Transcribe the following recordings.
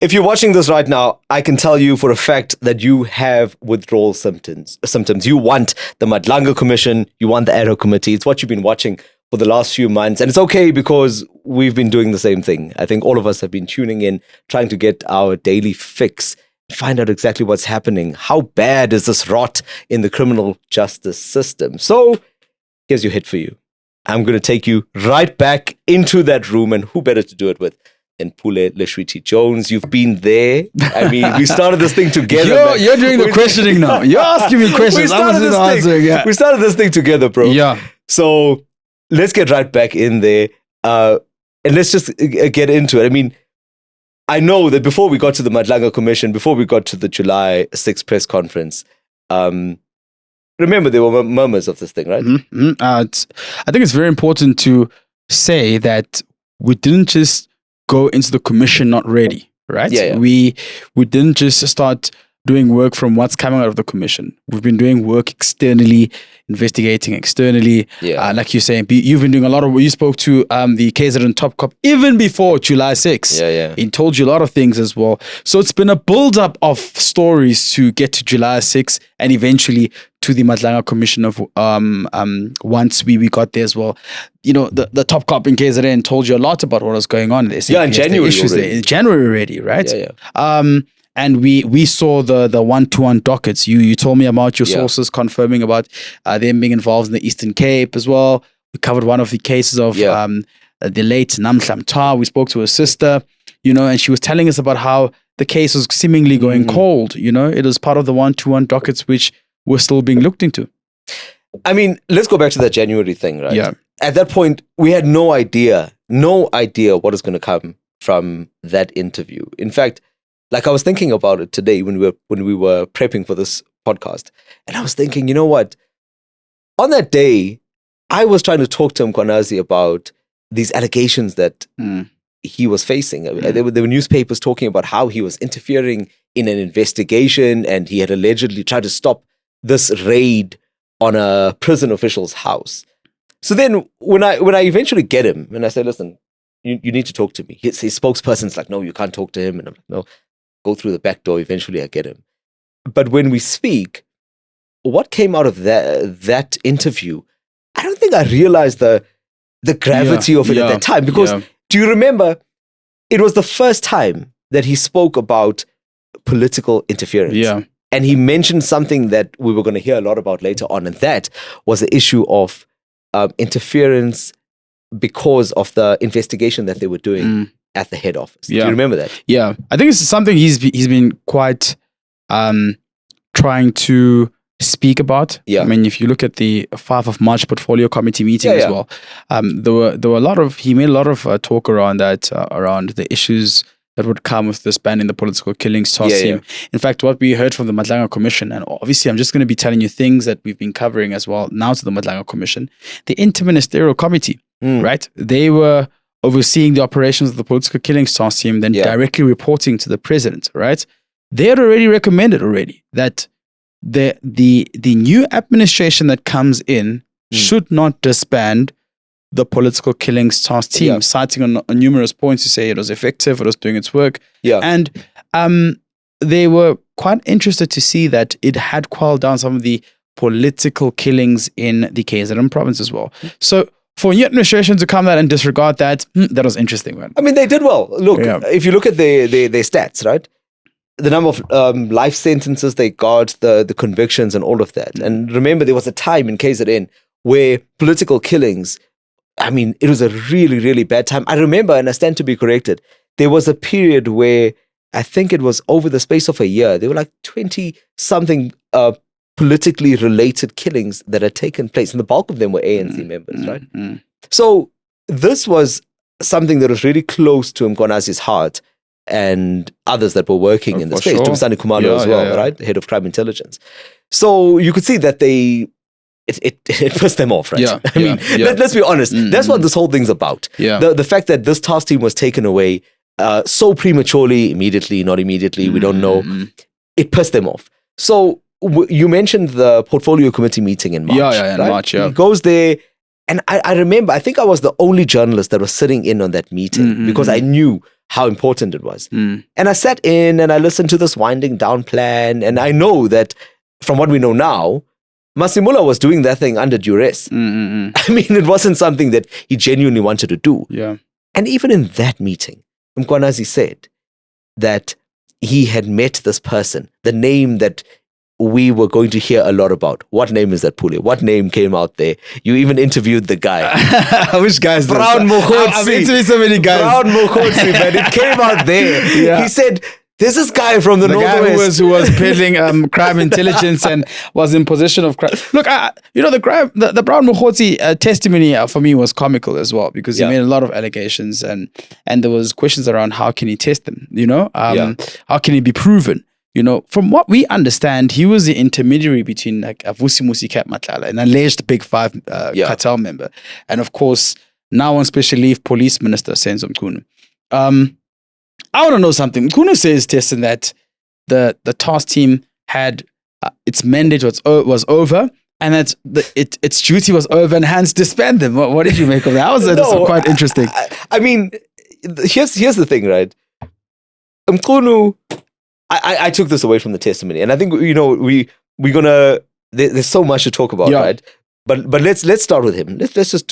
If you're watching this right now, I can tell you for a fact that you have withdrawal symptoms. You want the Madlanga Commission, you want the ad hoc committee. It's what you've been watching for the last few months. And it's okay because we've been doing the same thing. I think all of us have been tuning in, trying to get our daily fix, find out exactly what's happening. How bad is this rot in the criminal justice system? So here's your hit for you. I'm going to take you right back into that room, and who better to do it with than Pule Letshwiti-Jones. You've been there. I mean, we started this thing together. You're doing the questioning now. You're asking me questions. We started this thing together, bro. Yeah. So let's get right back in there, and let's just get into it. I mean, I know that before we got to the Madlanga Commission, before we got to the July 6th press conference, remember there were murmurs of this thing, right? Mm-hmm. I think it's very important to say that we didn't just go into the commission not ready, right? Yeah. We didn't just start doing work from what's coming out of the commission. We've been doing work externally, investigating externally. Yeah. Like you're saying, you've been doing a lot of. You spoke to the KZN top cop even before July 6th. Yeah. He told you a lot of things as well. So it's been a build-up of stories to get to July 6th and eventually to the Madlanga Commission of once we got there as well. You know, the top cop in KZN told you a lot about what was going on in the SAPS. Yeah, in January in January already, right? Yeah. And we saw the 1-to-1 dockets. You told me about your sources confirming about them being involved in the Eastern Cape as well. We covered one of the cases of the late Dasen Thathiah. We spoke to her sister, and she was telling us about how the case was seemingly going cold. It was part of the 1-to-1 dockets which were still being looked into. I mean, let's go back to that January thing, right? Yeah. At that point, we had no idea what is going to come from that interview. In fact, like I was thinking about it today when we were prepping for this podcast, and I was thinking, you know what? On that day, I was trying to talk to Mkhwanazi about these allegations that he was facing. I mean, there were newspapers talking about how he was interfering in an investigation, and he had allegedly tried to stop this raid on a prison official's house. So then, when I eventually get him, and I say, listen, you need to talk to me. His spokesperson's like, no, you can't talk to him, and I'm like, no. Go through the back door. Eventually, I get him. But when we speak, what came out of that interview? I don't think I realized the gravity of it at that time. Because do you remember? It was the first time that he spoke about political interference. Yeah, and he mentioned something that we were going to hear a lot about later on, and that was the issue of interference because of the investigation that they were doing at the head office. Do you remember that? Yeah. I think it's something he's been quite trying to speak about. Yeah. I mean, if you look at the 5th of March portfolio committee meeting as well, there were he made a lot of talk around that, around the issues that would come with disbanding the political killings task team. In fact, what we heard from the Madlanga Commission, and obviously I'm just going to be telling you things that we've been covering as well now to the Madlanga Commission, the Interministerial Committee, right? They were overseeing the operations of the political killings task team, then directly reporting to the president, right? They had already recommended that the new administration that comes in should not disband the political killings task team, citing on numerous points to say it was effective, it was doing its work. Yeah. And they were quite interested to see that it had quelled down some of the political killings in the KZN province as well. So for a new administration to come out and disregard that, that was interesting, man. I mean, they did well. Look, if you look at their stats, right? The number of life sentences they got, the convictions and all of that. And remember, there was a time in KZN where political killings, I mean, it was a really, really bad time. I remember, and I stand to be corrected, there was a period where I think it was over the space of a year, there were like 20-something politically related killings that had taken place, and the bulk of them were ANC members, right? So this was something that was really close to Mkhwanazi's heart and others that were working in the space. Dasen Khumalo as well, right? The head of crime intelligence. So you could see that it pissed them off, right? I mean, let's be honest. That's what this whole thing's about. The fact that this task team was taken away so prematurely, immediately, not immediately, we don't know. It pissed them off. So you mentioned the portfolio committee meeting in March. In March, He goes there, and I remember, I think I was the only journalist that was sitting in on that meeting because I knew how important it was. And I sat in and I listened to this winding down plan, and I know that from what we know now, Masimula was doing that thing under duress. I mean, it wasn't something that he genuinely wanted to do. Yeah. And even in that meeting, Mkwanazi said that he had met this person, the name that we were going to hear a lot about. What name is that, Pule? What name came out there? You even interviewed the guy. Which guys? Brown Mokhotsi. I've interviewed so many guys. Brown Mokhotsi, man. It came out there. Yeah. He said, there's this guy from the Northwest. Who was peddling crime intelligence and was in possession of crime. Look, the Brown Mokhotsi testimony for me was comical as well, because he made a lot of allegations and there was questions around how can he test them, how can he be proven? From what we understand, he was the intermediary between like Avusi Musi Cap Matlala, an alleged Big Five cartel member, and of course now on special leave Police Minister General Gunu. I want to know something. Gunu says, Dasen, that the task team had its mandate was over, and that its duty was over, and hence disband them. What did you make of that? That was quite interesting. I mean, here's the thing, right? Gunu, I took this away from the testimony, and I think we're gonna. There's so much to talk about, right? But let's start with him. Let's just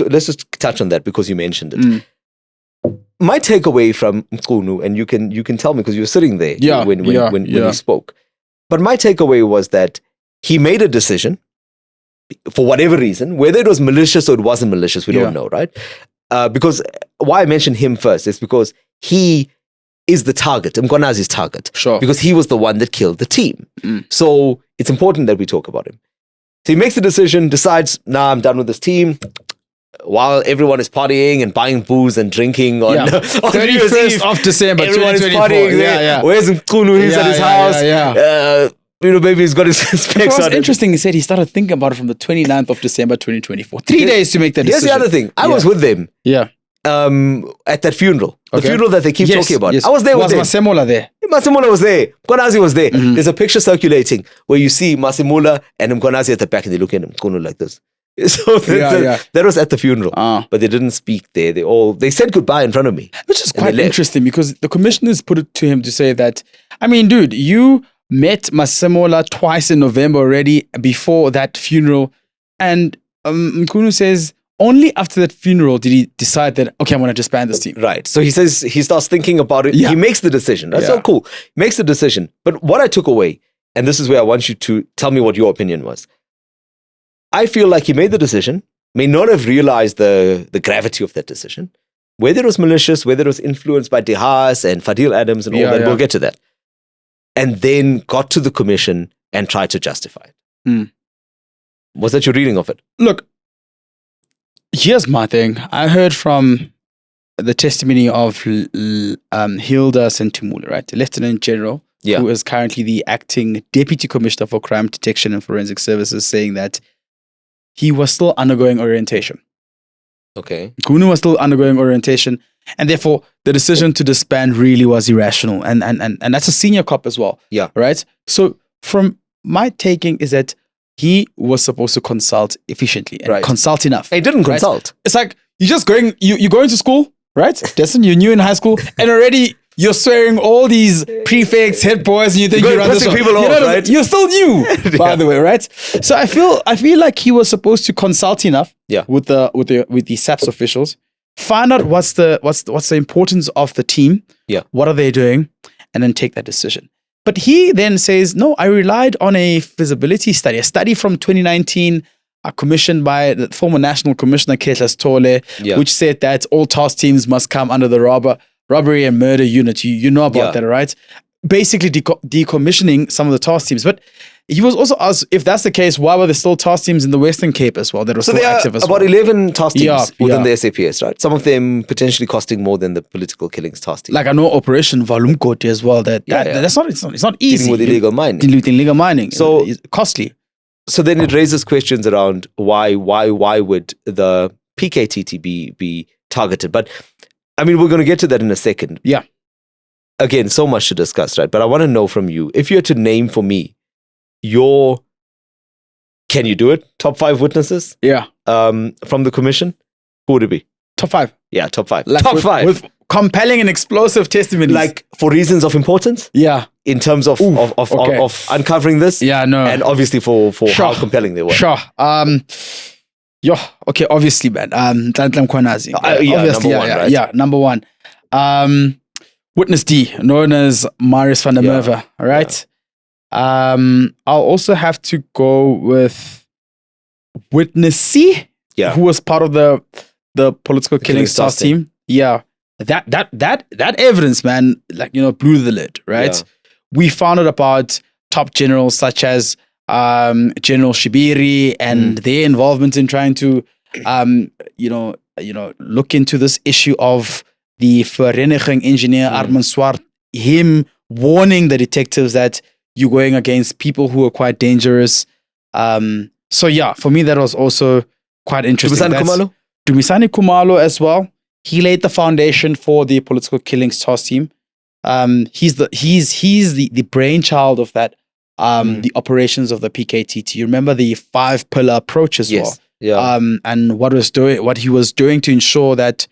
touch on that because you mentioned it. My takeaway from Gunu, and you can tell me because you were sitting there when he spoke. But my takeaway was that he made a decision for whatever reason, whether it was malicious or it wasn't malicious, we don't know, right? Because why I mentioned him first is because he is the target, Mkwanazi's target. Sure. Because he was the one that killed the team. So it's important that we talk about him. So he makes the decision, decides, I'm done with this team. While everyone is partying and buying booze and drinking on 31st of December, everyone is 2024. partying there. Where's Gunu? He's at his house. Maybe he's got his specs on. What's interesting, he said he started thinking about it from the 29th of December, 2024. 3 days to make that decision. Here's the other thing. I was with them. Yeah. At that funeral. The funeral that they keep talking about. Yes. I was there with them. Was Masimula there? Masimula was there. Mkwanazi was there. There's a picture circulating where you see Masimula and Mkwanazi at the back and they look at him, Gunu like this. So that was at the funeral, but they didn't speak there. They said goodbye in front of me, which is quite interesting because the commissioners put it to him to say that, I mean, dude, you met Masimula twice in November already before that funeral, and Gunu says only after that funeral did he decide that, okay, I'm going to disband this team. Right. So he says he starts thinking about it. He makes the decision. That's so cool. Makes the decision. But what I took away, and this is where I want you to tell me what your opinion was. I feel like he made the decision, may not have realized the gravity of that decision, whether it was malicious, whether it was influenced by Dehas and Fadil Adams and all that. We'll get to that. And then got to the commission and tried to justify it. Was that your reading of it? Look, here's my thing. I heard from the testimony of Hilda Sentumula, right? The Lieutenant General, who is currently the acting Deputy Commissioner for Crime Detection and Forensic Services, saying that he was still undergoing orientation. Okay. Gunu was still undergoing orientation, and therefore the decision to disband really was irrational. And that's a senior cop as well. Yeah. Right? So from my taking is that he was supposed to consult efficiently and consult enough. He didn't consult. It's like you're going to school, right? Dasen, you're new in high school, and already you're swearing all these prefects, head boys, and you think you run this people off, right? You're still new, by the way, right? So I feel like he was supposed to consult enough with the SAPS officials, find out what's the importance of the team, what are they doing, and then take that decision. But he then says, no, I relied on a feasibility study, a study from 2019 commissioned by the former National Commissioner Ketlas Tole, which said that all task teams must come under the robbery and murder unit. You know about that, right? Basically decommissioning some of the task teams. But he was also asked, if that's the case, why were there still task teams in the Western Cape as well that were still active as well? About 11 task teams within the SAPS, right? Some of them potentially costing more than the political killings task team. Like I know Operation Valumkoti as well. That's not easy. Dealing with illegal mining. Illegal mining. So it's costly. So then it raises questions around why would the PKTT be targeted? But I mean, we're going to get to that in a second. Yeah. Again, so much to discuss, right? But I want to know from you, if you had to name for me can you do it? Top 5 witnesses? Yeah. From the commission, who would it be? Top 5. Yeah, top 5. Like top with, 5. with compelling and explosive testimonies. Like for reasons of importance. Yeah. In terms of of uncovering this. Yeah, no. And obviously for how compelling they were. Sure. Okay, obviously, man. Ntlanhla Mkhwanazi. Obviously, number one, right? Yeah, number 1. Witness D, known as Marius van der Merwe, right? Yeah. I'll also have to go with Witness C, who was part of the political killing task team. Yeah. That evidence, man, like, blew the lid, right? Yeah. We found out about top generals such as General Shibiri and their involvement in trying to look into this issue of the vereniging engineer Armand Swart, him warning the detectives that you're going against people who are quite dangerous. So yeah, for me that was also quite interesting. Dumisani Khumalo as well. He laid the foundation for the political killings task team. He's the brainchild of that. The operations of the PKTT. You remember the 5-pillar approach as well. Yeah. And what he was doing to ensure that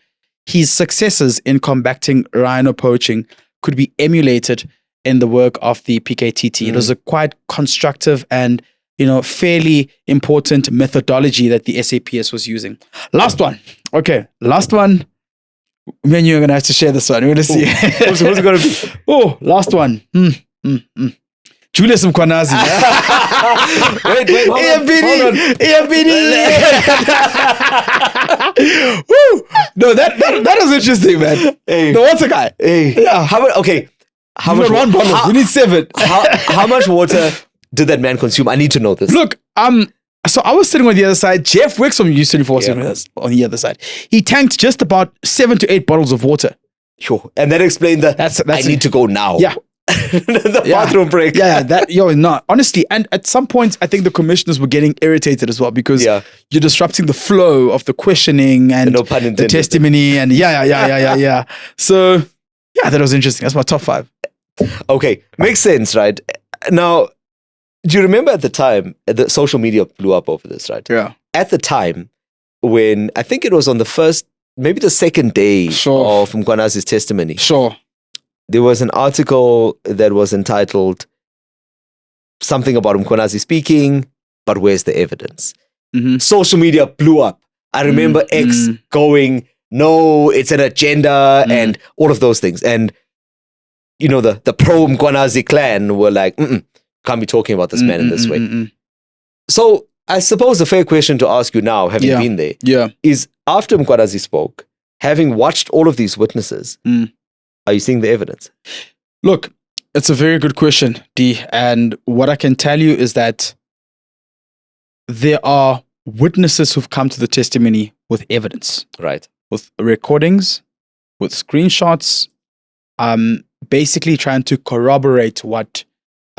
his successes in combating rhino poaching could be emulated in the work of the PKTT. It was a quite constructive and fairly important methodology that the SAPS was using. Last one. Okay, last one. Me and you are gonna have to share this one. We're gonna see. Who's it gonna be? Oh, last one. Julius Mkhwanazi. Wait, hold on. No, that was interesting, man. Hey. No, what's a guy? Hey. Yeah. How much? One bottle. We need 7. How much water did that man consume? I need to know this. Look, so I was sitting on the other side. Jeff Wicks from U24 was sitting with us on the other side. He tanked just about 7 to 8 bottles of water. Sure. And that explained that I need to go now. Yeah. The bathroom break. Not honestly. And at some point, I think the commissioners were getting irritated as well because you're disrupting the flow of the questioning and the testimony. And yeah. So yeah, that was interesting. That's my top 5. Okay, makes sense, right? Now, do you remember at the time the social media blew up over this, right? Yeah. At the time, when I think it was on the first, maybe the second day of Mkhwanazi's testimony. Sure. There was an article that was entitled something about Mkhwanazi speaking, but where's the evidence? Social media blew up. I remember X going, no, it's an agenda and all of those things. And, the pro-Mkhwanazi clan were like, can't be talking about this man in this way. So I suppose a fair question to ask you now, having been there, is after Mkhwanazi spoke, having watched all of these witnesses, are you seeing the evidence? Look, it's a very good question, D. And what I can tell you is that there are witnesses who've come to the testimony with evidence. Right. With recordings, with screenshots, basically trying to corroborate what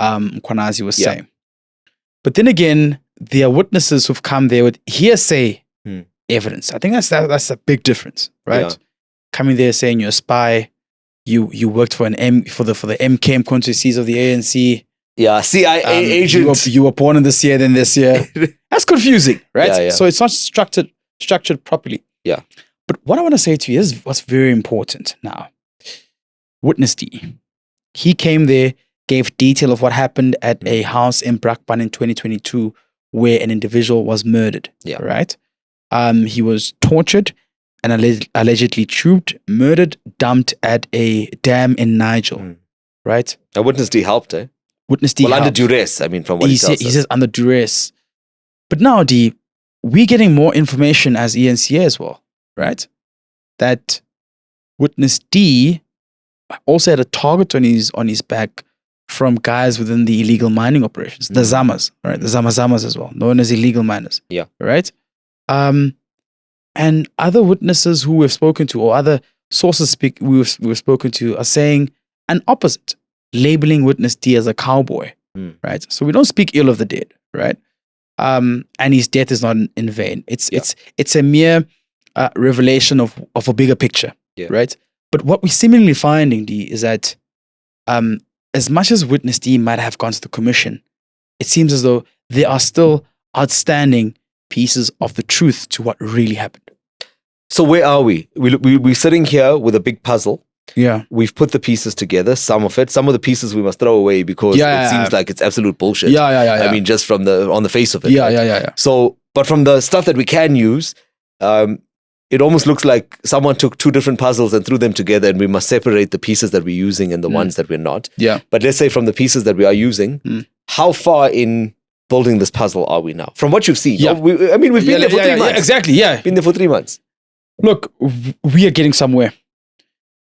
Mkhwanazi was saying. But then again, there are witnesses who've come there with hearsay evidence. I think that's a big difference, right? Yeah. Coming there saying you're a spy, you worked for the MKM constituencies of the ANC. Yeah, CIA agent. You were born in this year, then this year. That's confusing, right? Yeah. So it's not structured properly. Yeah. But what I want to say to you is what's very important now. Witness D. He came there, gave detail of what happened at a house in Brakpan in 2022 where an individual was murdered. Yeah. Right? He was tortured and allegedly tubed, murdered, dumped at a dam in Nigel. Right? And Witness D helped, eh? Witness D helped. Under duress, I mean, from what he tells us. He says under duress. But now, D, we're getting more information as ENCA as well, right? That Witness D also had a target on his back from guys within the illegal mining operations, the Zamas, right? The Zamazamas as well, known as illegal miners. Yeah. Right? And other witnesses who we've spoken to, or other sources we've spoken to, are saying an opposite, labeling Witness D as a cowboy, right? So we don't speak ill of the dead, right? And his death is not in vain. It's a mere revelation of a bigger picture, right? But what we're seemingly finding, D, is that as much as Witness D might have gone to the commission, it seems as though there are still outstanding pieces of the truth to what really happened. So where are we? We're sitting here with a big puzzle. Yeah. We've put the pieces together, some of it. Some of the pieces we must throw away because it seems like it's absolute bullshit. Yeah. I mean, just on the face of it. Yeah, right? yeah. So, but from the stuff that we can use, it almost looks like someone took two different puzzles and threw them together, and we must separate the pieces that we're using and the ones that we're not. Yeah. But let's say from the pieces that we are using, how far in building this puzzle are we now? From what you've seen. Yeah. We've been there for 3 months. Yeah, exactly, yeah. Been there for 3 months. Look, we are getting somewhere.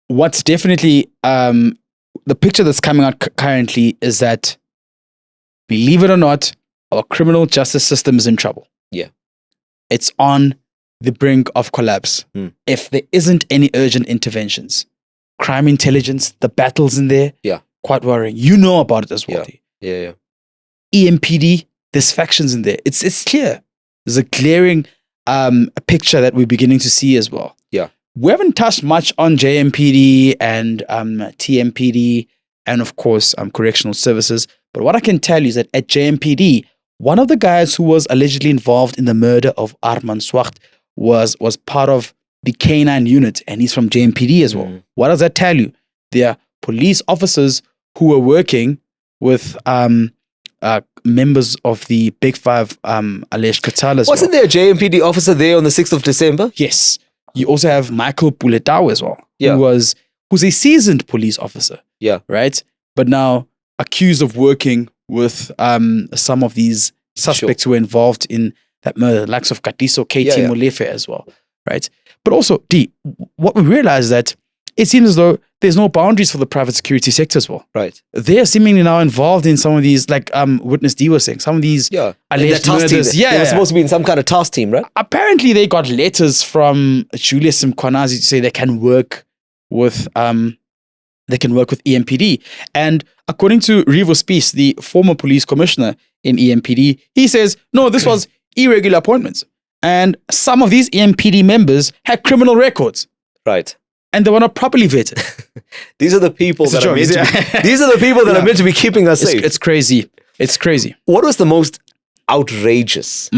What's definitely the picture that's coming out currently is that, believe it or not, our criminal justice system is in trouble. Yeah. It's on the brink of collapse. If there isn't any urgent interventions. Crime intelligence, the battles in there, quite worrying. You know about it as well. Yeah. EMPD, there's factions in there. It's clear. There's a glaring picture that we're beginning to see as well. Yeah. We haven't touched much on JMPD and TMPD and, of course, correctional services. But what I can tell you is that at JMPD, one of the guys who was allegedly involved in the murder of Arman Swacht was part of the K9 unit, and he's from JMPD as well. What does that tell you? There are police officers who were working with members of the Big Five alleged cartel as well. Wasn't there a JMPD officer there on the 6th of December? Yes. You also have Michael Pule Letshwiti-Jones as well, who's a seasoned police officer. Yeah. Right? But now accused of working with some of these suspects who were involved in that murder, the likes of Katiso, KT Molefe as well. Right? But also, what we realize is that it seems as though there's no boundaries for the private security sector as well. Right. They're seemingly now involved in some of these, like Witness D was saying, some of these alleged murders. They were supposed to be in some kind of task team, right? Apparently, they got letters from Julius Mkhwanazi to say they can work with EMPD. And according to Revo Spies, the former police commissioner in EMPD, he says, no, this was irregular appointments. And some of these EMPD members had criminal records. Right. And they were not properly vetted. These are the people that are meant to be, these are the people that are meant to be keeping us safe. It's crazy. It's crazy. What was the most outrageous,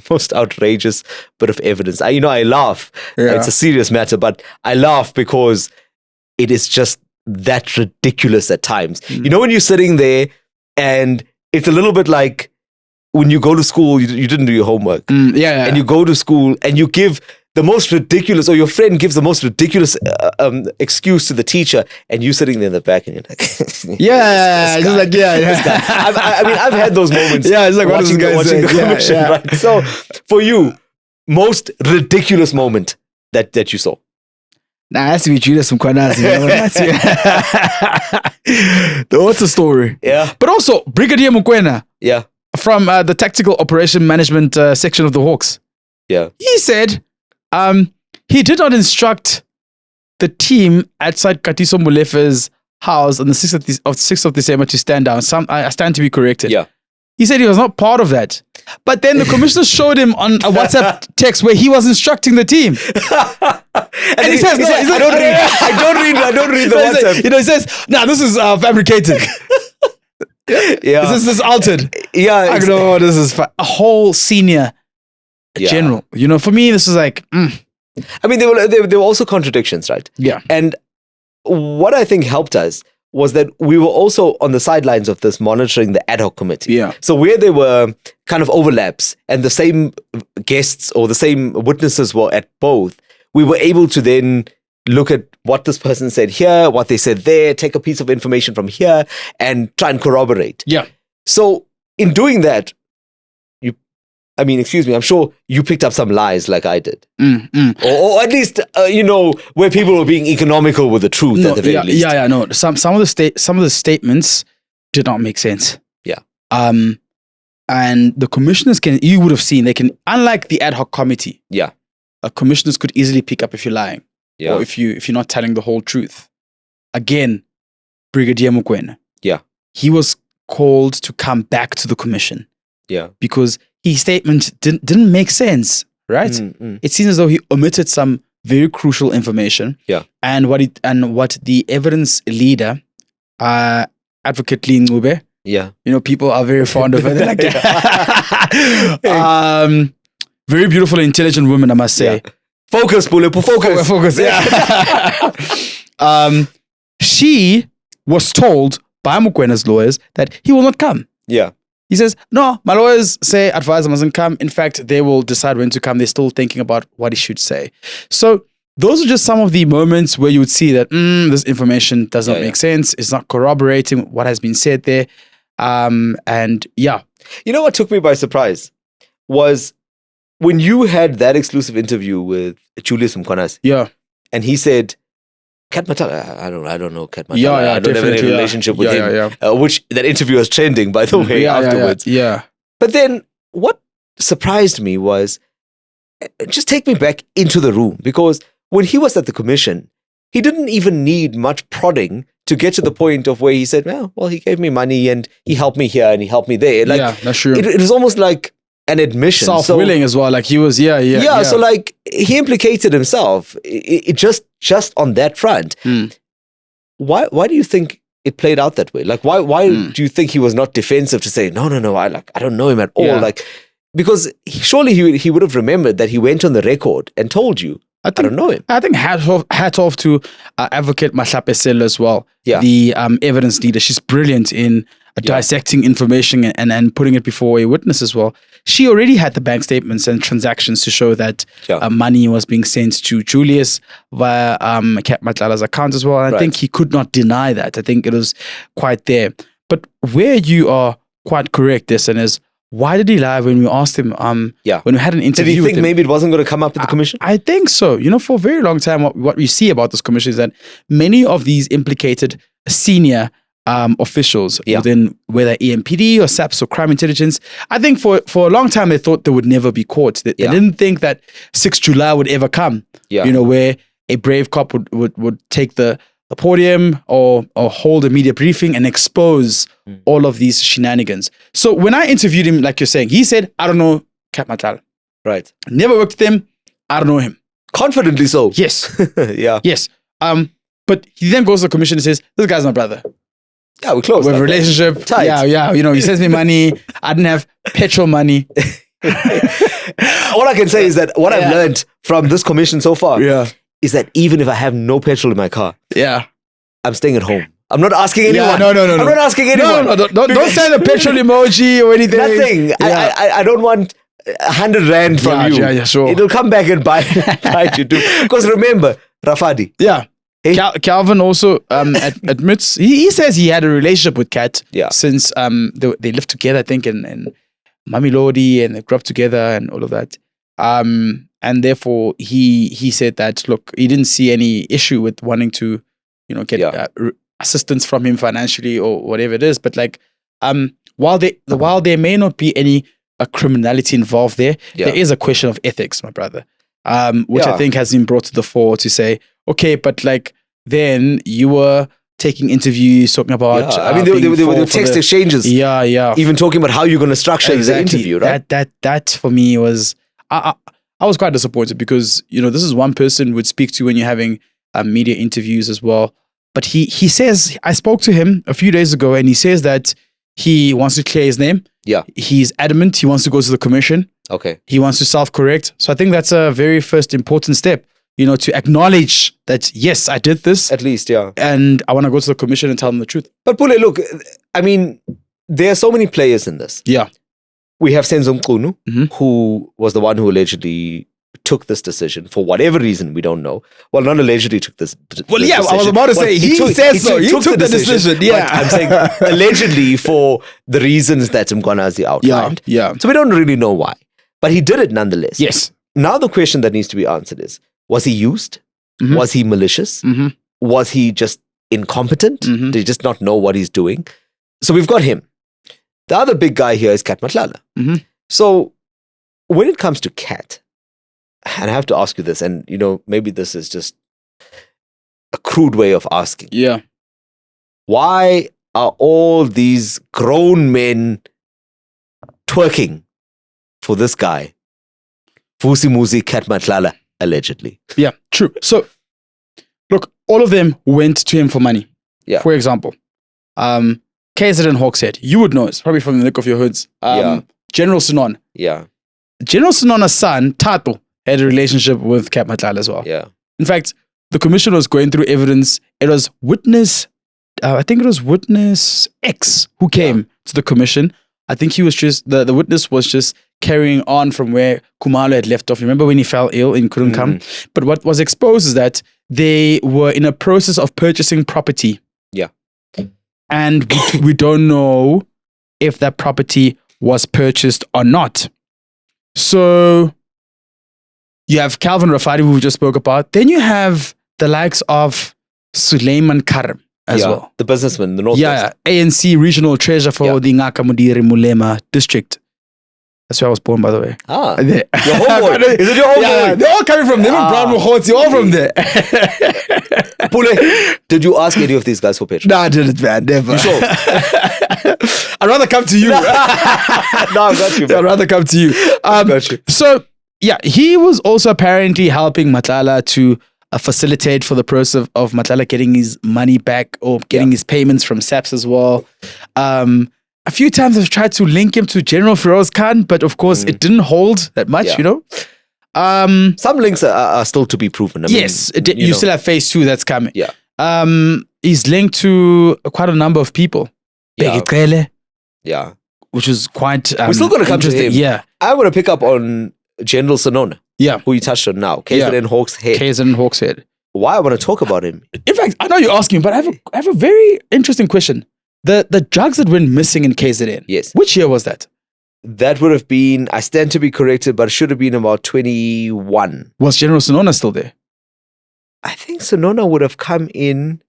most outrageous bit of evidence? I laugh. Yeah. It's a serious matter, but I laugh because it is just that ridiculous at times. You know, when you're sitting there and it's a little bit like when you go to school, you didn't do your homework. And you go to school and you give the most ridiculous, or your friend gives the most ridiculous excuse to the teacher, and you sitting there in the back and you're like, just like, I mean, I've had those moments. Yeah, it's like watching the commission, right? So, for you, most ridiculous moment that you saw? Nah, that's to be Julius Mkhwanazi. What's the story? Yeah. But also, Brigadier Mukwena. Yeah. From the Tactical Operation Management section of the Hawks. Yeah. He said he did not instruct the team outside Katiso Molefe's house on the 6th of December to stand down. I stand to be corrected. Yeah. He said he was not part of that. But then the commissioner showed him on a WhatsApp text where he was instructing the team. and he says, I don't read the WhatsApp. He says, nah, this is fabricated. This is altered. Yeah. I don't know. This is a whole senior general. You know, for me, this is like. I mean, there were also contradictions, right? Yeah. And what I think helped us was that we were also on the sidelines of this monitoring the ad hoc committee. Yeah. So where there were kind of overlaps and the same guests or the same witnesses were at both, we were able to then look at what this person said here, what they said there, take a piece of information from here and try and corroborate. Yeah. So in doing that, I'm sure you picked up some lies like I did. Or at least, where people were being economical with the truth at the very least. Yeah, no. Some of the statements did not make sense. Yeah. And the commissioners you would have seen, they can, unlike the ad hoc committee. Yeah. Commissioners could easily pick up if you're lying. Yeah. Or if you're not telling the whole truth. Again, Brigadier Mukwena. Yeah. He was called to come back to the commission. Yeah. Because his statement didn't make sense, right? It seems as though he omitted some very crucial information. Yeah. And what the evidence leader, Advocate Lee Ncube, people are very fond of her. They're like, very beautiful, intelligent woman, I must say. Focus, Pule, focus. Focus, yeah. She was told by Mokwena's lawyers that he will not come. Yeah. He says, no, my lawyers say advisor mustn't come. In fact, they will decide when to come. They're still thinking about what he should say. So those are just some of the moments where you would see that this information does not make sense. It's not corroborating what has been said there. And yeah. You know what took me by surprise was when you had that exclusive interview with Julius Mkhwanazi. Yeah. And he said, Kat Matlala, I don't know Kat Matlala. Yeah, I don't have any relationship with him. Which that interview was trending, by the way, afterwards. Yeah. But then what surprised me was, just take me back into the room, because when he was at the commission, he didn't even need much prodding to get to the point of where he said, well, he gave me money and he helped me here and he helped me there. Like, yeah, that's true. It was almost like an admission. Self-willing as well. Like he was, yeah. So like he implicated himself. It just on that front. Why do you think it played out that way? Like why do you think he was not defensive to say, no, I don't know him at all? Like, because surely he would have remembered that he went on the record and told you, I don't know him. I think hat off to Advocate Matlala as well. Yeah. The evidence leader. She's brilliant in dissecting information and putting it before a witness as well. She already had the bank statements and transactions to show that money was being sent to Julius via Kat Matlala's account as well. And I think he could not deny that. I think it was quite there. But where you are quite correct, Dasen, is why did he lie when we asked him, when we had an interview? Did he think maybe it wasn't going to come up at the commission? I think so. For a very long time, what we see about this commission is that many of these implicated senior officials within whether EMPD or SAPS or crime intelligence, I think for a long time they thought they would never be caught. They didn't think that 6 July would ever come, where a brave cop would take the podium or hold a media briefing and expose all of these shenanigans. So when I interviewed him, like you're saying, he said, I don't know Kat Matlala. Right. Never worked with him. I don't know him. Confidently so. Yes. Yeah. Yes. But he then goes to the commission and says, this guy's my brother. Yeah, we're close. We have a relationship. Tight. Yeah. He sends me money. I didn't have petrol money. All I can say is that what I've learned from this commission so far is that even if I have no petrol in my car, I'm staying at home. I'm not asking anyone. No. I'm not asking anyone. No. Don't send a petrol emoji or anything. Nothing. Yeah. I don't want 100 Rand from you. Yeah, sure. It'll come back and bite you too. Because remember, Rafadi. Yeah. Hey. Calvin also admits, he says he had a relationship with Kat since they lived together, I think, in Mamelodi, and they grew up together and all of that. And therefore, he said that, look, he didn't see any issue with wanting to, get assistance from him financially or whatever it is. But like, while there may not be any criminality involved there is a question of ethics, my brother, which I think has been brought to the fore to say, okay, but like then you were taking interviews, talking about. I mean, there were text exchanges. Yeah. Even talking about how you're going to structure the interview, right? That for me was, I was quite disappointed because this is one person would speak to when you're having media interviews as well. But he says, I spoke to him a few days ago, and he says that he wants to clear his name. Yeah, he's adamant. He wants to go to the commission. Okay, he wants to self-correct. So I think that's a very first important step. To acknowledge that, yes, I did this. At least, yeah. And I want to go to the commission and tell them the truth. But Pule, look, I mean, there are so many players in this. Yeah. We have General Gunu, who was the one who allegedly took this decision for whatever reason, we don't know. Well, not allegedly took this decision. I was about to say, he took the decision. Yeah. I'm saying allegedly for the reasons that Mkhwanazi outlined. Yeah. So we don't really know why. But he did it nonetheless. Yes. Now the question that needs to be answered is, was he used? Was he malicious? Was he just incompetent? Did he just not know what he's doing? So we've got him. The other big guy here is Kat Matlala. So when it comes to Kat, and I have to ask you this, and maybe this is just a crude way of asking. Yeah. Why are all these grown men twerking for this guy, Vusimuzi Kat Matlala? Allegedly. Yeah, true. So, look, all of them went to him for money. Yeah. For example, KZN Hawkshead, you would know, it's probably from the neck of your hoods. General Sinon. Yeah. General Sinon's son, Tato, had a relationship with Cap Matlala as well. Yeah. In fact, the commission was going through evidence. It was witness, I think it was witness X who came to the commission. I think he was just, the witness was just carrying on from where Khumalo had left off. Remember when he fell ill and couldn't come? But what was exposed is that they were in a process of purchasing property. Yeah. And we don't know if that property was purchased or not. So you have Calvin Rafadi, who we just spoke about. Then you have the likes of Suleiman Karim as well. The businessman, the Northwest. Yeah, ANC regional treasurer for the Ngaka Mudiri Mulema district. That's where I was born, by the way. Ah, your homeboy. Is it your homeboy? Yeah, they're all coming from them. Brown Mohoti, all from there. Pule, did you ask any of these guys for petrol? No, I didn't, man. Never. You sure? I'd rather come to you. No, I got you, man. I'd rather come to you. Got you. So, yeah, he was also apparently helping Matlala to facilitate for the process of Matlala getting his money back or getting his payments from SAPS as well. A few times I've tried to link him to General Feroz Khan, but of course it didn't hold that much, you know. Some links are still to be proven. I mean, you still have phase 2 that's coming. Yeah. He's linked to quite a number of people. Yeah. Which is quite we're still going to come to him. Yeah. I want to pick up on General Sonona. Yeah. Who you touched on now. KZN Hawks Head. KZN Hawks Head. Why I want to talk about him. In fact, I know you're asking, but I have a very interesting question. The drugs that went missing in KZN. Yes. Which year was that? That would have been, I stand to be corrected, but it should have been about 21. Was General Sonona still there? I think Sonona would have come in.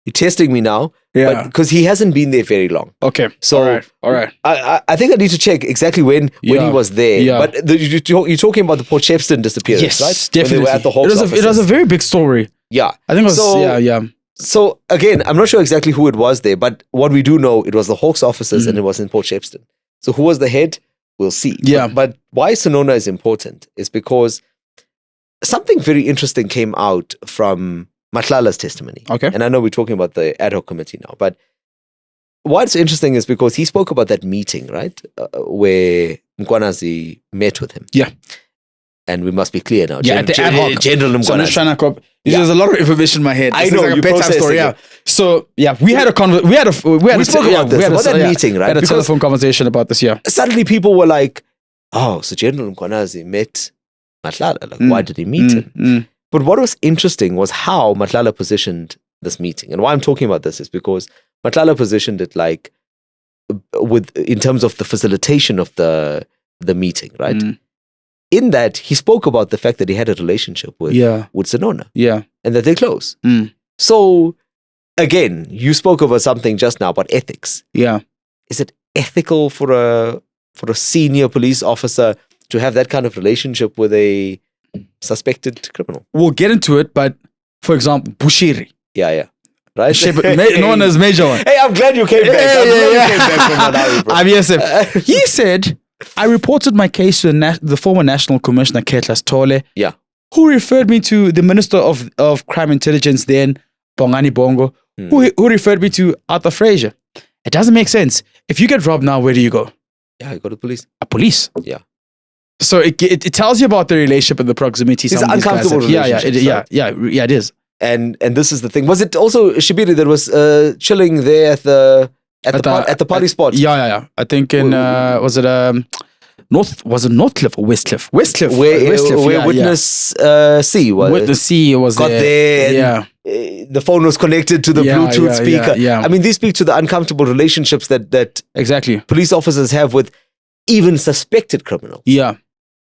You're testing me now. Yeah. Because he hasn't been there very long. Okay. So, all right. I think I need to check exactly when he was there. Yeah. But you're talking about the Port Shepstone disappearance, yes, right? Definitely. When they were at the Hawks it was a very big story. Yeah. I think it was, So again, I'm not sure exactly who it was there, but what we do know, it was the Hawks officers and it was in Port Shepstone. So who was the head? We'll see. Yeah. But why Sonona is important is because something very interesting came out from Matlala's testimony. Okay. And I know we're talking about the ad hoc committee now, but what's interesting is because he spoke about that meeting, right? Where Mkwanazi met with him. Yeah. And we must be clear now. Yeah, at the ad hoc. General Mkwanazi. So I'm just trying to There's a lot of information in my head. I know, like a you bedtime story. Yeah. So yeah, we had a conversation. We spoke about this. About that meeting, right? We had a telephone conversation about this. Yeah. Suddenly, people were like, "Oh, so General Mkwanazi met Matlala. Like, why did he meet him?" But what was interesting was how Matlala positioned this meeting, and why I'm talking about this is because Matlala positioned it like in terms of the facilitation of the meeting, right? In that, he spoke about the fact that he had a relationship with Sonona. Yeah. And that they're close. So, again, you spoke about something just now about ethics. Yeah. Is it ethical for a senior police officer to have that kind of relationship with a suspected criminal? We'll get into it, but for example, Bushiri. Yeah. Right? Known as Major One. Hey, I'm glad you came back. I'm glad you came back from Malawi, bro. He said, I reported my case to the former National Commissioner, Ketlas Tole, who referred me to the Minister of Crime Intelligence then, Bongani Bongo, who referred me to Arthur Fraser. It doesn't make sense. If you get robbed now, where do you go? Yeah, you go to police. Police. Yeah. So it tells you about the relationship and the proximity. It's an uncomfortable relationship. Yeah, it is. And this is the thing. Was it also Shibiri that was chilling there at the party spot? Yeah. I think in was it Northcliffe or Westcliff? Westcliff. Where Witness C was. Witness C was got there. The phone was connected to the Bluetooth speaker. Yeah. I mean, these speak to the uncomfortable relationships that exactly police officers have with even suspected criminals. Yeah.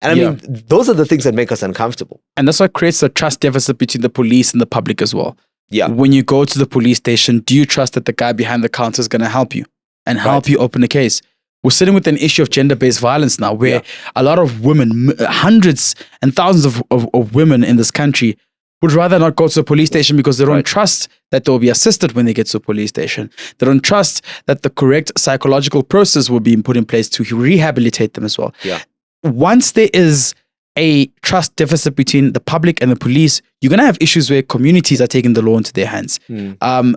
And I mean, those are the things that make us uncomfortable. And that's what creates a trust deficit between the police and the public as well. Yeah. When you go to the police station, do you trust that the guy behind the counter is going to help you and help you open the case? We're sitting with an issue of gender-based violence now where a lot of women, hundreds and thousands of women in this country would rather not go to the police station because they don't trust that they'll be assisted when they get to the police station. They don't trust that the correct psychological process will be put in place to rehabilitate them as well. Yeah. Once there is a trust deficit between the public and the police, you're going to have issues where communities are taking the law into their hands. And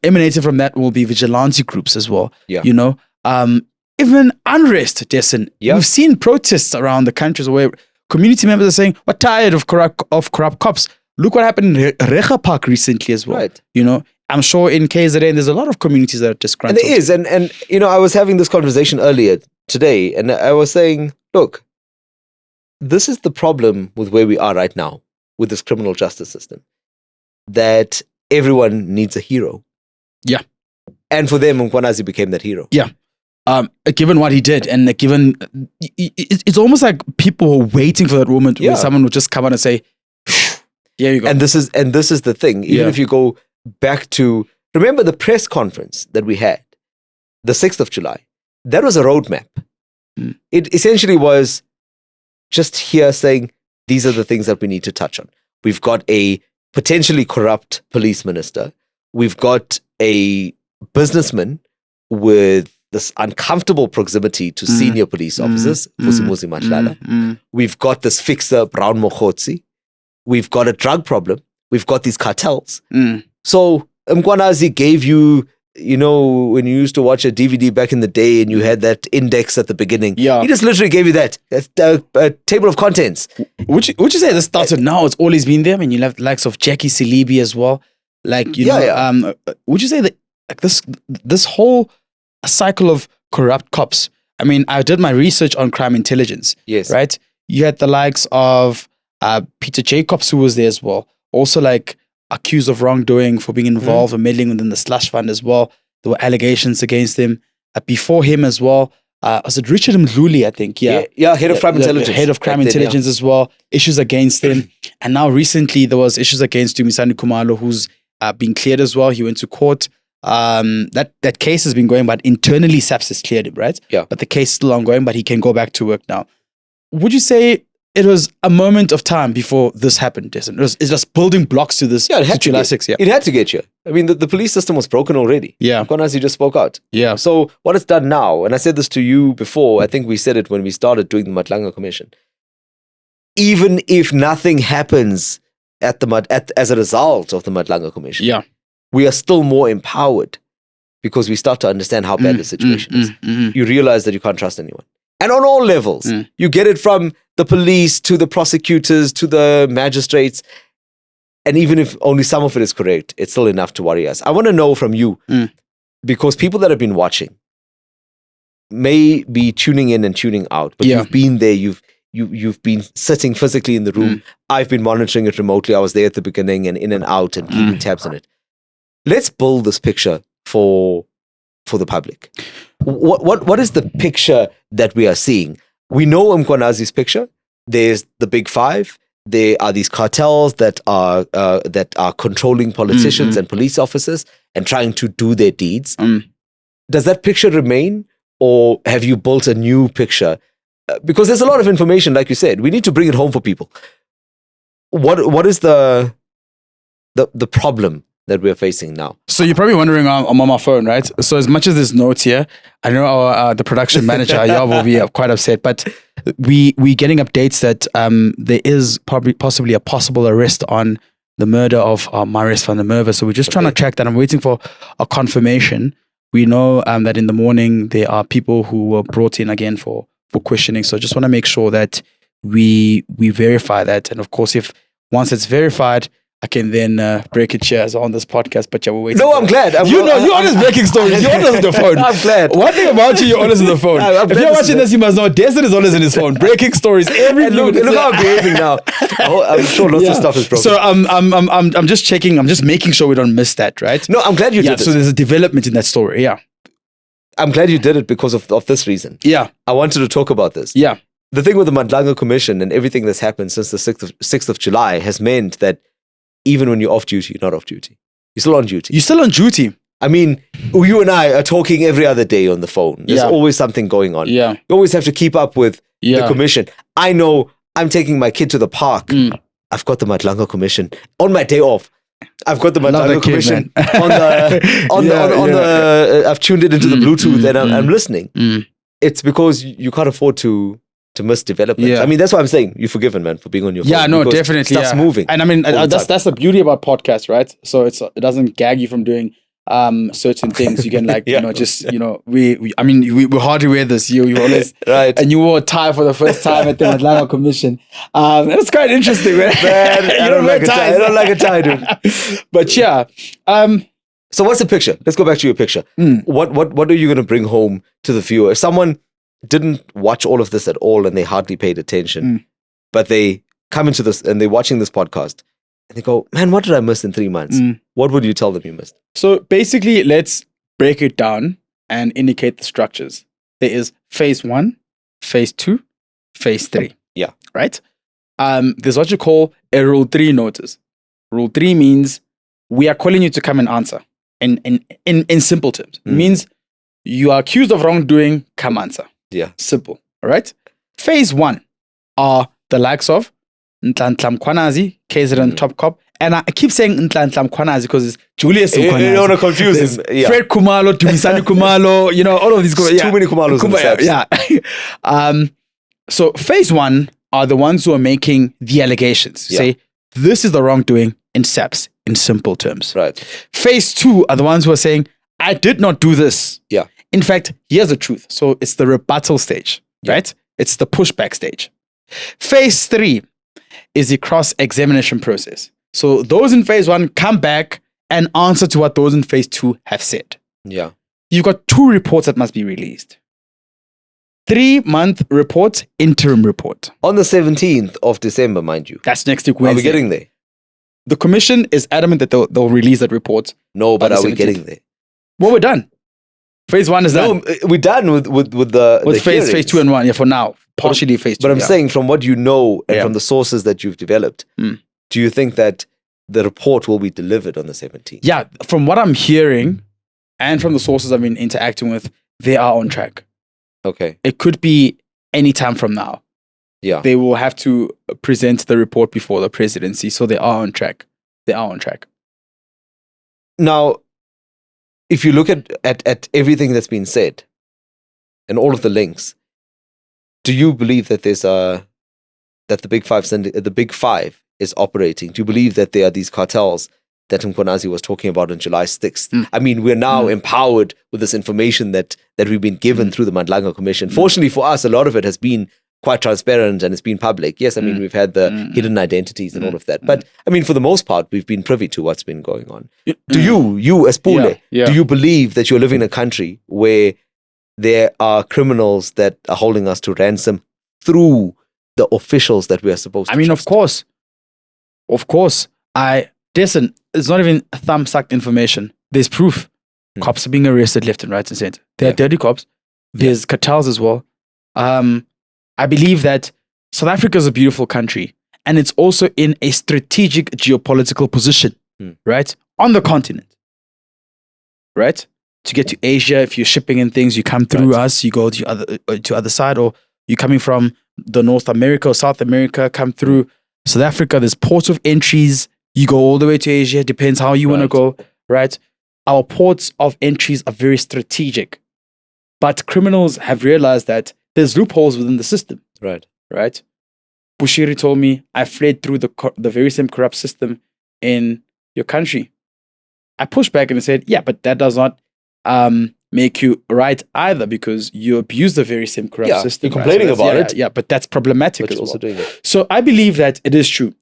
emanating from that will be vigilante groups as well. Yeah. You know, even unrest, Dasen. We've seen protests around the countries where community members are saying, we're tired of corrupt cops. Look what happened in Recha Park recently as well. Right. You know, I'm sure in KZN, there's a lot of communities that are disgruntled. And there is. And you know, I was having this conversation earlier today, and I was saying, look, this is the problem with where we are right now with this criminal justice system, that everyone needs a hero. Yeah. And for them, Mkhwanazi became that hero. Yeah. Given what he did, and given, it's almost like people were waiting for that moment where someone would just come on and say, here you go. And this is the thing. Even if you go back to, remember the press conference that we had, the 6th of July, that was a roadmap. It essentially was just here saying, these are the things that we need to touch on. We've got a potentially corrupt police minister. We've got a businessman with this uncomfortable proximity to senior police officers, Musi Matlala. We've got this fixer, Brown Mokhotsi. We've got a drug problem. We've got these cartels. So Mkhwanazi gave you, you know, when you used to watch a DVD back in the day and you had that index at the beginning, he just literally gave you that a table of contents. Would you say this started now? It's always been there. I mean, you have the likes of Jackie Silibi as well. Like, you know, would you say that like this whole cycle of corrupt cops? I mean, I did my research on crime intelligence. Yes. Right? You had the likes of Peter Jacobs, who was there as well. Also, like, accused of wrongdoing for being involved or meddling within the slush fund as well. There were allegations against him. Before him as well, was it Richard Mdluli, I think? Head of crime intelligence. Head of crime intelligence as well. Issues against him. And now recently there was issues against Dumisani Kumalo, who's been cleared as well. He went to court. That case has been going, but internally SAPS has cleared him, right? Yeah. But the case is still ongoing, but he can go back to work now. Would you say it was a moment of time before this happened, Dasen? It's just building blocks to this. Yeah, it had to July get, 6. Yeah. It had to get you. I mean, the police system was broken already. Yeah. Mkhwanazi just spoke out. Yeah. So what it's done now, and I said this to you before, I think we said it when we started doing the Madlanga Commission. Even if nothing happens as a result of the Madlanga Commission, we are still more empowered because we start to understand how bad the situation is. You realize that you can't trust anyone. And on all levels, you get it from the police to the prosecutors to the magistrates. And even if only some of it is correct, it's still enough to worry us. I want to know from you, because people that have been watching may be tuning in and tuning out, but you've been there, you've been sitting physically in the room. I've been monitoring it remotely. I was there at the beginning and in and out and keeping tabs on it. Let's build this picture for the public. What is the picture that we are seeing? We know Mkhwanazi's picture. There's the big five. There are these cartels that are controlling politicians and police officers and trying to do their deeds. Does that picture remain, or have you built a new picture? Because there's a lot of information, like you said. We need to bring it home for people. What is the problem that we're facing now? So you're probably wondering, I'm on my phone, right? So as much as there's notes here, I know the production manager, Ayab, will be quite upset, but we're getting updates that there is possibly a possible arrest on the murder of Marius van der Merwe. So we're just trying to track that. I'm waiting for a confirmation. We know that in the morning there are people who were brought in again for questioning. So I just want to make sure that we verify that. And of course, once it's verified, I can then break it here on this podcast, but we're waiting. No, I'm glad. You're honest breaking stories. You're honest on the phone. I'm glad. One thing about you're honest on the phone. If you're watching this, you must know Dasen is honest in his phone. Breaking stories every look how I'm behaving now. I'm sure lots of stuff is broken. So I'm just checking. I'm just making sure we don't miss that, right? No, I'm glad you did it. So there's a development in that story. Yeah. I'm glad you did it because of this reason. Yeah. I wanted to talk about this. Yeah. The thing with the Madlanga Commission and everything that's happened since the 6th of July has meant that even when you're off duty, you're not off duty. You're still on duty. You're still on duty. I mean, you and I are talking every other day on the phone. There's always something going on. Yeah. You always have to keep up with the commission. I know I'm taking my kid to the park. I've got the Madlanga Commission on my day off. I've got the Madlanga Commission on the I've tuned it into the Bluetooth and I'm listening. It's because you can't afford to miss development. I mean, that's why I'm saying you're forgiven, man, for being on your phone. Yeah, no, definitely. Stuff's moving. And I mean, that's the beauty about podcasts, right? So it doesn't gag you from doing certain things. You can like, you know, just, you know, we hardly wear this. You always, right. And you wore a tie for the first time at the Madlanga Commission. It's quite interesting, man. I don't like a tie. I don't like a tie, dude. But yeah. So what's the picture? Let's go back to your picture. What are you going to bring home to the viewer? If someone didn't watch all of this at all and they hardly paid attention, but they come into this and they're watching this podcast and they go, man, what did I miss in 3 months? What would you tell them you missed? So basically, let's break it down and indicate the structures. There is phase 1, phase 2, phase 3. Yeah. Right? There's what you call a rule 3 notice. Rule 3 means we are calling you to come and answer. In simple terms. It means you are accused of wrongdoing, come answer. Yeah. Simple. All right? Phase 1 are the likes of Nhlanhla Mkhwanazi, KZN Top Cop. And I keep saying Nhlanhla Mkhwanazi because it's Julius Mkhwanazi. You don't want to confuse him. Yeah. Fred Khumalo, Dumisani Khumalo, you know, all of these guys. Too many Khumalos in the SAPS. Yeah. So phase 1 are the ones who are making the allegations. Say, this is the wrongdoing in SAPS, in simple terms. Right. Phase 2 are the ones who are saying, I did not do this. Yeah. In fact, here's the truth. So it's the rebuttal stage, right? It's the pushback stage. Phase 3 is the cross-examination process. So those in phase 1 come back and answer to what those in phase 2 have said. Yeah. You've got 2 reports that must be released. 3-month report, interim report. On the 17th of December, mind you. That's next week Wednesday. Are we getting there? The commission is adamant that they'll release that report. No, but are we getting there? Well, we're done. Phase 1 is done. No, we're done with the phase 2 and 1. Yeah, for now. Partially phase 2. But I'm saying from what you know and from the sources that you've developed, do you think that the report will be delivered on the 17th? Yeah, from what I'm hearing and from the sources I've been interacting with, they are on track. Okay. It could be any time from now. Yeah. They will have to present the report before the presidency. So they are on track. They are on track. Now, if you look at everything that's been said and all of the links, do you believe that that the Big Five is operating? Do you believe that there are these cartels that Mkhwanazi was talking about on July 6th? I mean, we're now empowered with this information that we've been given through the Madlanga Commission. Fortunately for us, a lot of it has been quite transparent and it's been public. Yes, I mean, we've had the hidden identities and all of that. But I mean, for the most part, we've been privy to what's been going on. Do you as Pule, do you believe that you're living in a country where there are criminals that are holding us to ransom through the officials that we are supposed to I mean, trust? of course. Listen, it's not even thumb-sucked information. There's proof. Cops are being arrested left and right and center. There are dirty cops. There's cartels as well. I believe that South Africa is a beautiful country and it's also in a strategic geopolitical position, right? On the continent, right? To get to Asia, if you're shipping and things, you come through us, you go to other side, or you're coming from the North America or South America, come through South Africa. There's ports of entries. You go all the way to Asia. Depends how you want to go, right? Our ports of entries are very strategic, but criminals have realized that there's loopholes within the system. Right. Bushiri told me, I fled through the very same corrupt system in your country. I pushed back and I said, yeah, but that does not make you right either, because you abuse the very same corrupt system. You're complaining about it. Yeah, but that's problematic as well. Also doing it. So I believe that it is true.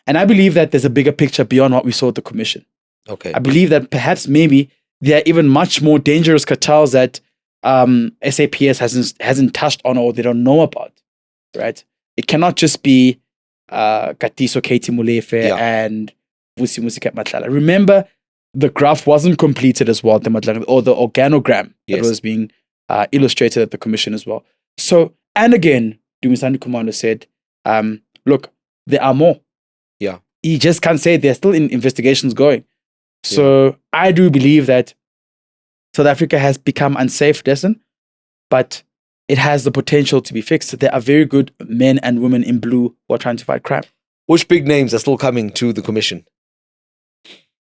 And I believe that there's a bigger picture beyond what we saw at the commission. Okay. I believe that perhaps maybe there are even much more dangerous cartels that SAPS hasn't touched on or they don't know about, right? It cannot just be Katiso Katie Molefe and Vusi Musika Matlala. Remember, the graph wasn't completed as well, the Matlala, or the organogram that was being illustrated at the commission as well. So, and again, Dumisani Commander said, look, there are more. Yeah. He just can't say they're still in investigations going. So I do believe that South Africa has become unsafe, Dasen, but it has the potential to be fixed. There are very good men and women in blue who are trying to fight crime. Which big names are still coming to the commission?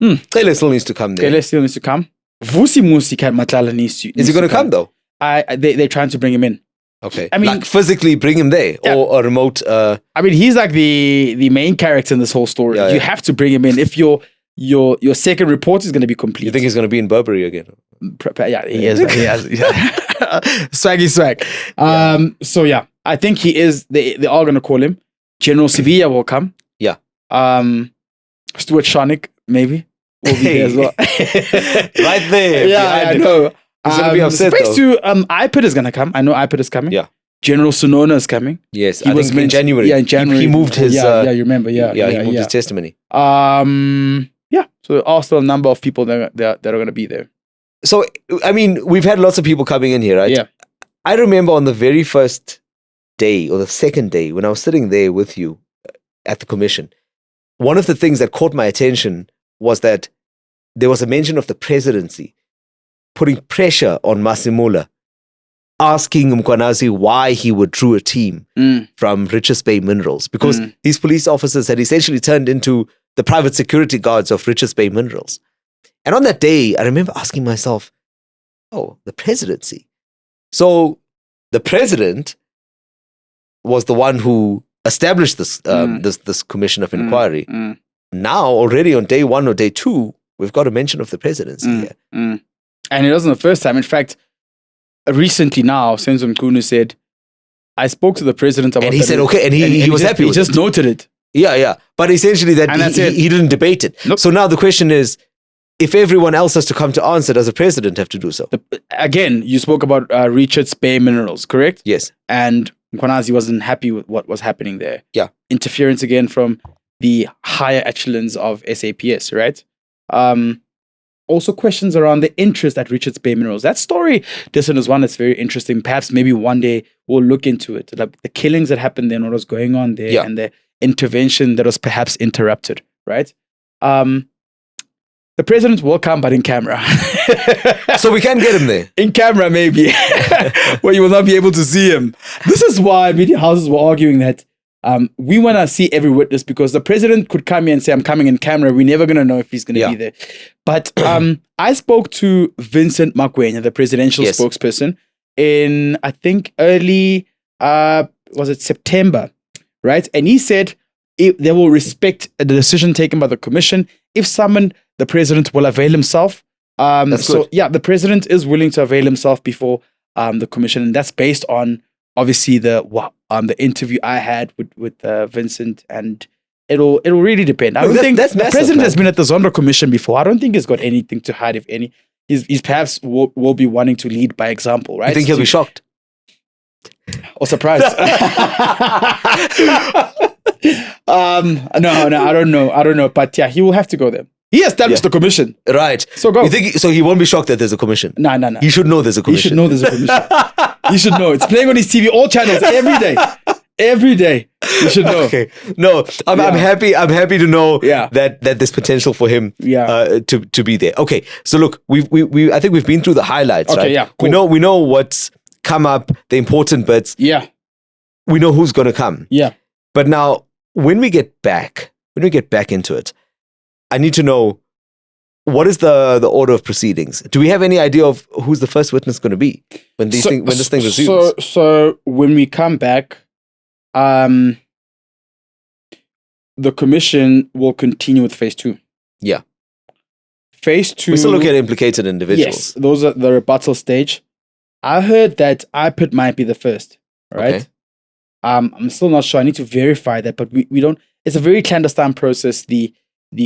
Kele still needs to come there. Kele still needs to come. Vusi Musika Matlala needs to. Is he going to come though? They're trying to bring him in. Okay. I mean, like physically bring him there or a remote. I mean, he's like the main character in this whole story. You have to bring him in. If you're your second report is going to be complete. You think he's going to be in Burberry again? Yeah, he is. He has. Yeah. Swaggy swag. So yeah, I think he is. They are going to call him. General Sibiya will come. Yeah. Stuart Shanik maybe will be there as well. Right there. Yeah, I know. He's going to be upset Phase 2, iPad is going to come. I know iPad is coming. Yeah. General Sunona is coming. Yes, He I was think in January. Yeah, in January. He moved his... yeah, you remember. Yeah, he moved his testimony. Yeah, so there are still a number of people that are going to be there. So, I mean, we've had lots of people coming in here, right? Yeah. I remember on the very first day or the second day when I was sitting there with you at the commission, one of the things that caught my attention was that there was a mention of the presidency putting pressure on Masimula, asking Mkwanazi why he withdrew a team from Richards Bay Minerals, because these police officers had essentially turned into the private security guards of Richards Bay Minerals. And on that day, I remember asking myself, oh, the presidency. So the president was the one who established this this commission of inquiry. Now, already on day 1 or day 2, we've got a mention of the presidency here. And it wasn't the first time. In fact, recently now, General Gunu said, I spoke to the president about it. And he said, okay, and he was happy with it. He just noted it. Yeah. But essentially that he didn't debate it. Nope. So now the question is, if everyone else has to come to answer, does the president have to do so? Again, you spoke about Richards Bay Minerals, correct? Yes. And Mkwanazi wasn't happy with what was happening there. Yeah. Interference again from the higher echelons of SAPS, right? Also questions around the interest at Richards Bay Minerals. That story, this one is one that's very interesting. Perhaps maybe one day we'll look into it. Like the killings that happened there and what was going on there and the intervention that was perhaps interrupted, right? The president will come, but in camera. So we can get him there. In camera, maybe, where you will not be able to see him. This is why media houses were arguing that we want to see every witness, because the president could come here and say, I'm coming in camera. We're never going to know if he's going to be there. But I spoke to Vincent Makwenya, the presidential spokesperson, in, I think, early, was it September, right? And he said they will respect the decision taken by the commission. If summoned, the president will avail himself. The president is willing to avail himself before the commission. And that's based on, obviously, the interview I had with Vincent, and it'll really depend. I don't think the president has been at the Zondo Commission before. I don't think he's got anything to hide, if any. He's perhaps will be wanting to lead by example, right? I think he'll be shocked or surprised. No, I don't know. But yeah, he will have to go there. He established the commission. Right. So go. You think so? He won't be shocked that there's a commission? No. He should know there's a commission. He should know there's a commission. He should know. It's playing on his TV, all channels, every day. Every day. You should know. Okay. No, I'm happy. I'm happy to know that there's potential for him to be there. Okay. So look, we I think we've been through the highlights, right? Yeah. Cool. We know what's come up, the important bits. Yeah. We know who's gonna come. Yeah. But now when we get back into it, I need to know, what is the order of proceedings? Do we have any idea of who's the first witness going to be when this thing resumes? So when we come back, the commission will continue with phase 2. Yeah. Phase 2. We still look at implicated individuals. Yes, those are the rebuttal stage. I heard that IPID might be the first, right? Okay. I'm still not sure. I need to verify that, but we don't. It's a very clandestine process. The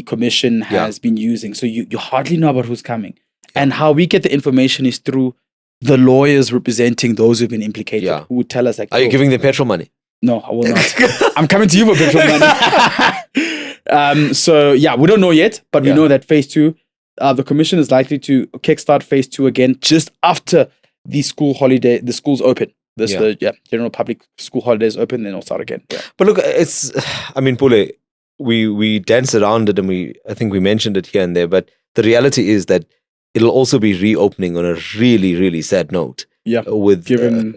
commission has been using. So you hardly know about who's coming. And how we get the information is through the lawyers representing those who've been implicated, who would tell us, like, are you giving them petrol money? No, I will not. I'm coming to you for petrol money. So we don't know yet, but we know that phase 2, the commission is likely to kickstart phase 2 again just after the school holiday, the schools open. The general public school holidays open, then it'll start again. Yeah. But look, Pule, we danced around it, and I think we mentioned it here and there, but the reality is that it'll also be reopening on a really, really sad note. Yeah, with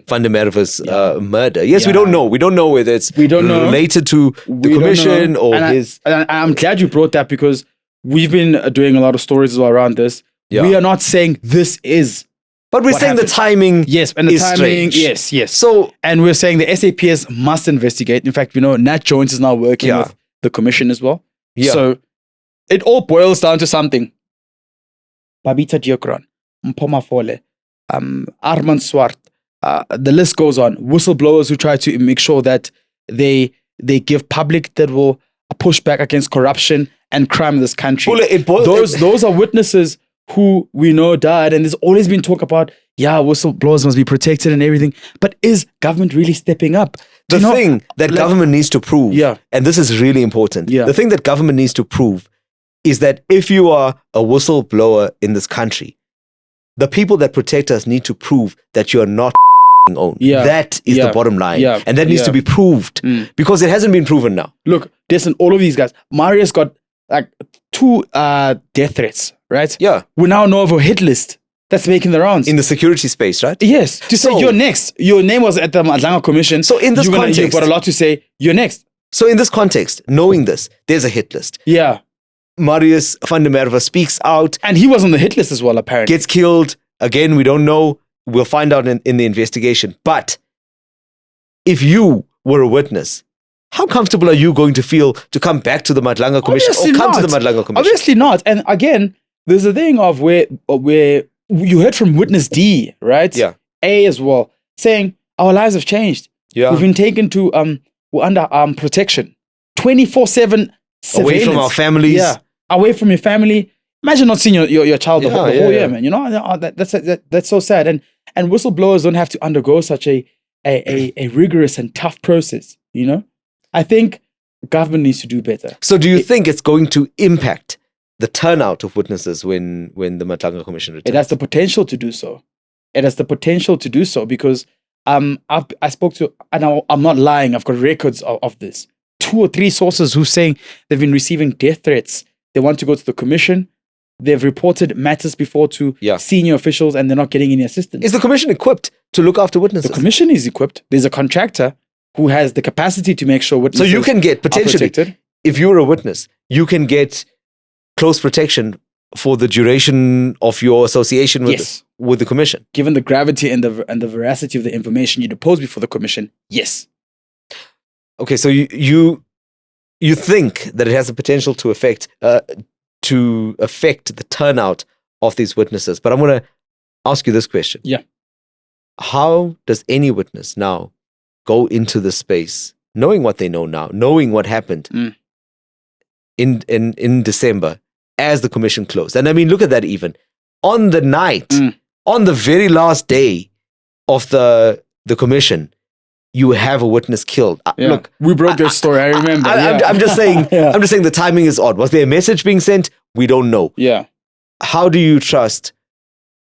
Van der Merwe's murder. Yes, we don't know. We don't know whether it's related to the commission or his. And I'm glad you brought that, because we've been doing a lot of stories as well around this. Yeah. We are not saying this is. But we're saying the timing is strange. Yes. So, and we're saying the SAPS must investigate. In fact, Nat Jones is now working with the commission as well. Yeah. So it all boils down to something. Babita Diokron, Mpoma Fole, Armand Swart, the list goes on. Whistleblowers who try to make sure that they give public that will push back against corruption and crime in this country. Those are witnesses who we know died, and there's always been talk about, whistleblowers must be protected and everything. But is government really stepping up? The thing that government needs to prove, and this is really important, the thing that government needs to prove is that if you are a whistleblower in this country, the people that protect us need to prove that you're not owned. That is the bottom line. And that needs to be proved because it hasn't been proven now. Look, Dasen, all of these guys, Marius got like 2 death threats, right? Yeah. We now know of a hit list that's making the rounds. In the security space, right? Yes. To say you're next. Your name was at the Madlanga Commission. So in this context, you've got a lot to say. You're next. So in this context, knowing this, there's a hit list. Yeah. Marius van der Merwe speaks out. And he was on the hit list as well, apparently. Gets killed. Again, we don't know. We'll find out in the investigation. But if you were a witness, how comfortable are you going to feel to come back to the Madlanga Commission Obviously or come not. to the Madlanga Commission? Obviously not. And again, there's a thing of where you heard from witness D, right? Yeah. A as well, saying our lives have changed. Yeah. We've been taken to, we're under protection. 24/7 surveillance. Away from our families. Yeah. Away from your family. Imagine not seeing your child the whole year, man. You know, that's so sad. And whistleblowers don't have to undergo such a rigorous and tough process, you know? I think government needs to do better. So do you think it's going to impact the turnout of witnesses when the Madlanga Commission returns? It has the potential to do so. It has the potential to do so because I spoke to, and I'm not lying, I've got records of this. 2 or 3 sources who saying they've been receiving death threats. They want to go to the commission. They've reported matters before to senior officials and they're not getting any assistance. Is the commission equipped to look after witnesses? The commission is equipped. There's a contractor who has the capacity to make sure witnesses So you can get, potentially, if you're a witness, you can get close protection for the duration of your association with the commission. Given the gravity and the veracity of the information you depose before the commission, yes. Okay, so you think that it has the potential to affect the turnout of these witnesses. But I'm going to ask you this question. Yeah. How does any witness now go into the space, knowing what they know now, knowing what happened in December as the commission closed? And I mean, look at that even. On the night, on the very last day of the commission, you have a witness killed. Look, we broke their story. I remember. I'm just saying. I'm just saying the timing is odd. Was there a message being sent? We don't know. Yeah. How do you trust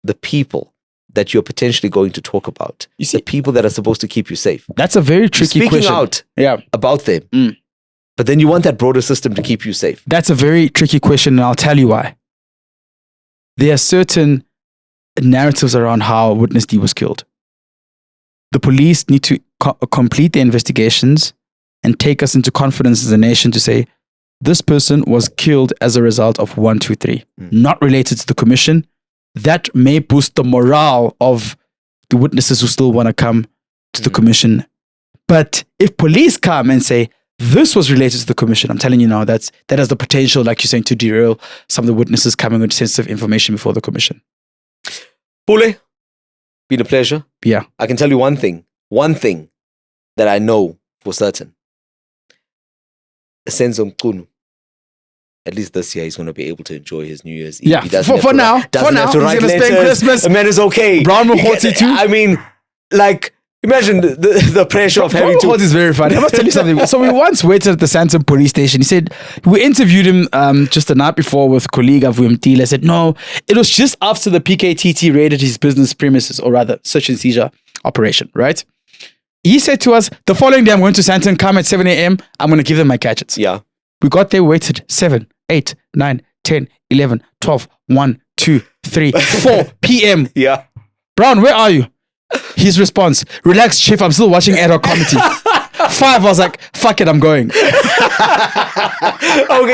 the people that you're potentially going to talk about? You see, the people that are supposed to keep you safe. That's a very tricky question. Speaking out about them, but then you want that broader system to keep you safe. That's a very tricky question, and I'll tell you why. There are certain narratives around how Witness D was killed. The police need to complete their investigations and take us into confidence as a nation to say, this person was killed as a result of 1, 2, 3, not related to the commission. That may boost the morale of the witnesses who still want to come to the commission. But if police come and say, this was related to the commission, I'm telling you now, that has the potential, like you're saying, to derail some of the witnesses coming with sensitive information before the commission. Pule, been a pleasure. Yeah. I can tell you one thing that I know for certain. Dasen Gunu, at least this year, he's going to be able to enjoy his New Year's Eve. Yeah, for now, he's going to spend Christmas. The man is okay. Brown Mahoti too. I mean, like, imagine the pressure of having to... Mahoti is very funny. I must tell you something. So we once waited at the Sandton police station. He said, we interviewed him just the night before with colleague of Matlala. I said, no, it was just after the PKTT raided his business premises, or rather, search and seizure operation, right? He said to us, the following day, I'm going to Sandton, come at 7 a.m. I'm going to give them my gadgets. Yeah. We got there, waited 7, 8, 9, 10, 11, 12, 1, 2, 3, 4 p.m. Yeah. Brown, where are you? His response, relax, chief, I'm still watching ad hoc committee. 5, I was like, fuck it, I'm going. Okay,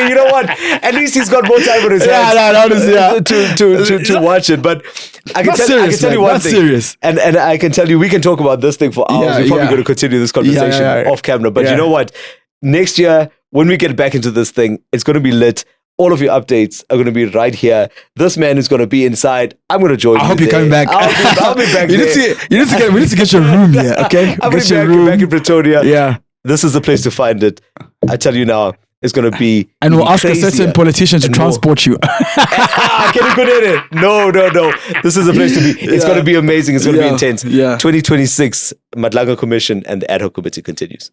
you know what? At least he's got more time on his hands to watch it. But I can tell you one thing. Serious. And I can tell you, we can talk about this thing for hours. We're probably going to continue this conversation off camera. But you know what? Next year, when we get back into this thing, it's going to be lit. All of your updates are going to be right here. This man is going to be inside. I'm going to join you. I hope you're coming back. I'll be back. We need to get your room here, okay? I'm going to be back in Pretoria. Yeah. This is the place to find it. I tell you now, it's going to be and we'll ask crazier a certain politician to transport you. Can you put it? No. This is the place to be. It's going to be amazing. It's going to be intense. 2026, Madlanga Commission and the ad hoc committee continues.